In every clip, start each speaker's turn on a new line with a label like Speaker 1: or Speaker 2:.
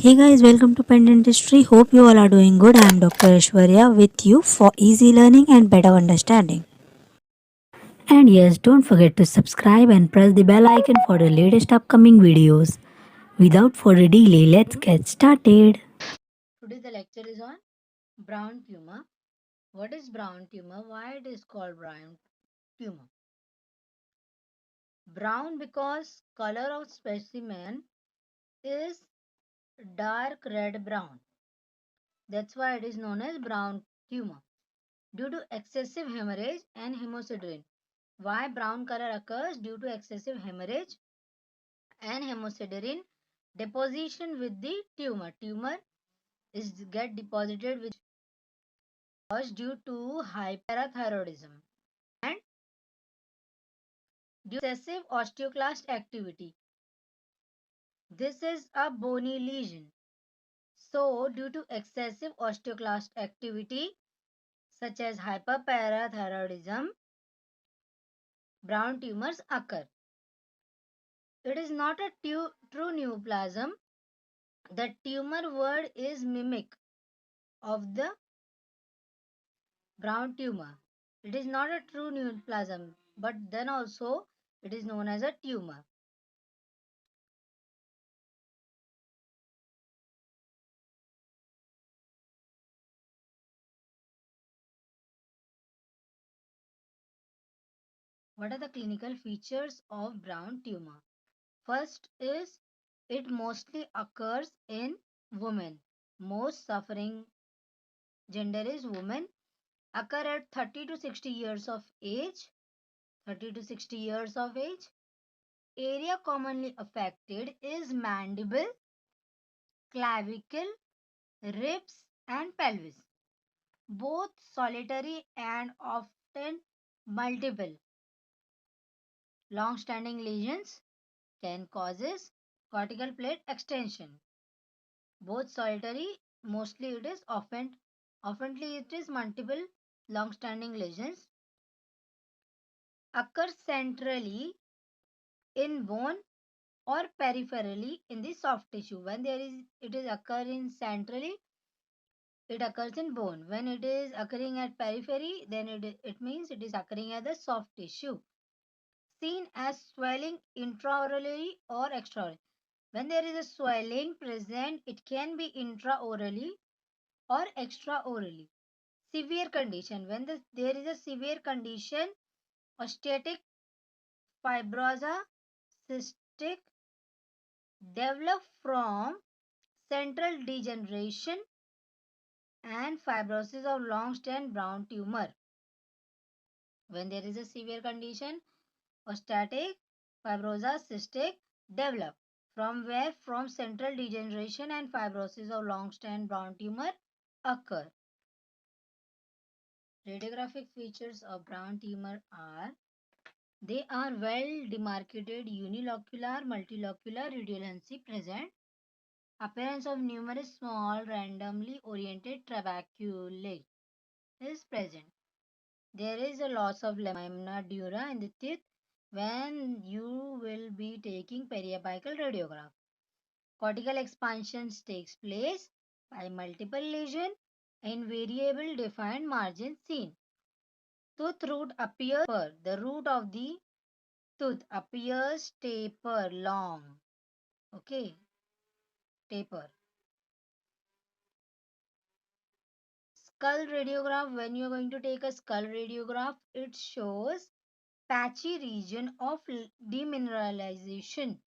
Speaker 1: Hey guys, welcome to Pen Dentistry. Hope you all are doing good. I am Dr. Aishwarya with you for easy learning and better understanding. And yes, don't forget to subscribe and press the bell icon for the latest upcoming videos. Without further delay, let's get started.
Speaker 2: Today the lecture is on brown tumor. What is brown tumor? Why it is called brown tumor? Brown because color of specimen is dark red brown. That's why it is known as brown tumor. Due to excessive hemorrhage and hemosiderin. Why brown color occurs? Due to excessive hemorrhage and hemosiderin deposition with the tumor. Tumor is get deposited with due to hyperthyroidism and due to excessive osteoclast activity. This is a bony lesion. So, due to excessive osteoclast activity such as hyperparathyroidism, brown tumors occur. It is not a true neoplasm. The tumor word is mimic of the brown tumor. It is not a true neoplasm, but then also it is known as a tumor. What are the clinical features of brown tumor? First is it mostly occurs in women. Most suffering gender is women. Occur at 30 to 60 years of age. 30 to 60 years of age. Area commonly affected is mandible, clavicle, ribs and pelvis. Both solitary and often multiple. Long-standing lesions can causes cortical plate extension. Both solitary, mostly it is oftenly it is multiple long-standing lesions. Occur centrally in bone or peripherally in the soft tissue. When it is occurring centrally, it occurs in bone. When it is occurring at periphery, then it means it is occurring at the soft tissue. Seen as swelling intraorally or extraorally. When there is a swelling present, it can be intraorally or extraorally. Severe condition. When there is a severe condition, osteotic fibrosa cystic develop from central degeneration and fibrosis of long-standing brown tumor. When there is a severe condition, osteotic fibrosa cystic develop from where from central degeneration and fibrosis of long-standing brown tumor occur. Radiographic features of brown tumor are they are well demarcated unilocular, multilocular radiolucency present. Appearance of numerous small randomly oriented trabeculae is present. There is a loss of lamina dura in the teeth when you will be taking periapical radiograph. Cortical expansion takes place by multiple lesion in variable defined margin seen. Tooth root appears taper. The root of the tooth appears taper long. Okay, taper. Skull radiograph. When you are going to take a skull radiograph, it shows patchy region of demineralization.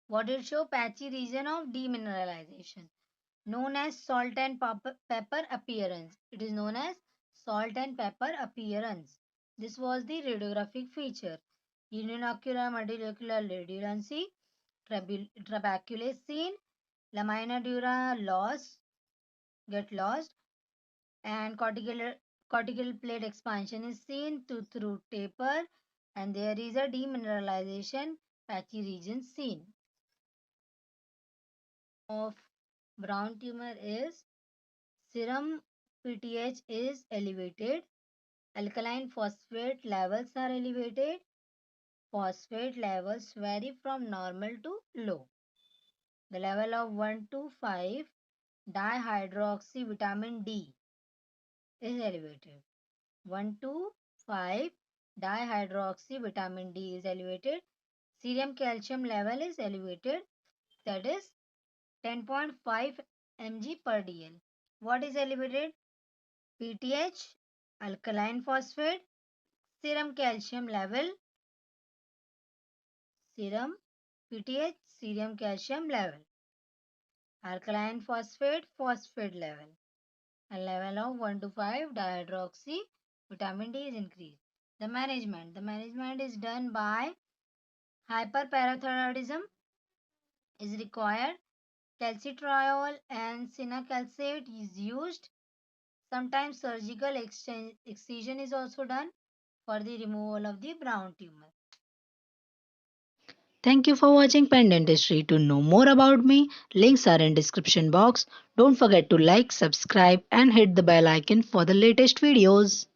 Speaker 2: What it show? Patchy region of demineralization. Known as salt and pepper appearance. It is known as salt and pepper appearance. This was the radiographic feature. Uninocular multilocular radiolucency, trabeculae seen, lamina dura get lost, and cortical plate expansion is seen, tooth root taper, and there is a demineralization, patchy region seen. Of brown tumor is serum PTH is elevated, alkaline phosphate levels are elevated, phosphate levels vary from normal to low. The level of 1 to 5 dihydroxy vitamin D is elevated. 1 to 5 dihydroxy vitamin D is elevated. Serum calcium level is elevated, that is 10.5 mg per dl. What is elevated? PTH, alkaline phosphate, serum calcium level, serum PTH, serum calcium level, alkaline phosphate, phosphate level, and level of 1 to 5 dihydroxy vitamin D is increased. The management is done by hyperparathyroidism is required. Calcitriol and cinacalcate is used. Sometimes surgical excision is also done for the removal of the brown tumor.
Speaker 1: Thank you for watching Pen Dentistry. To know more about me, links are in description box. Don't forget to like, subscribe and hit the bell icon for the latest videos.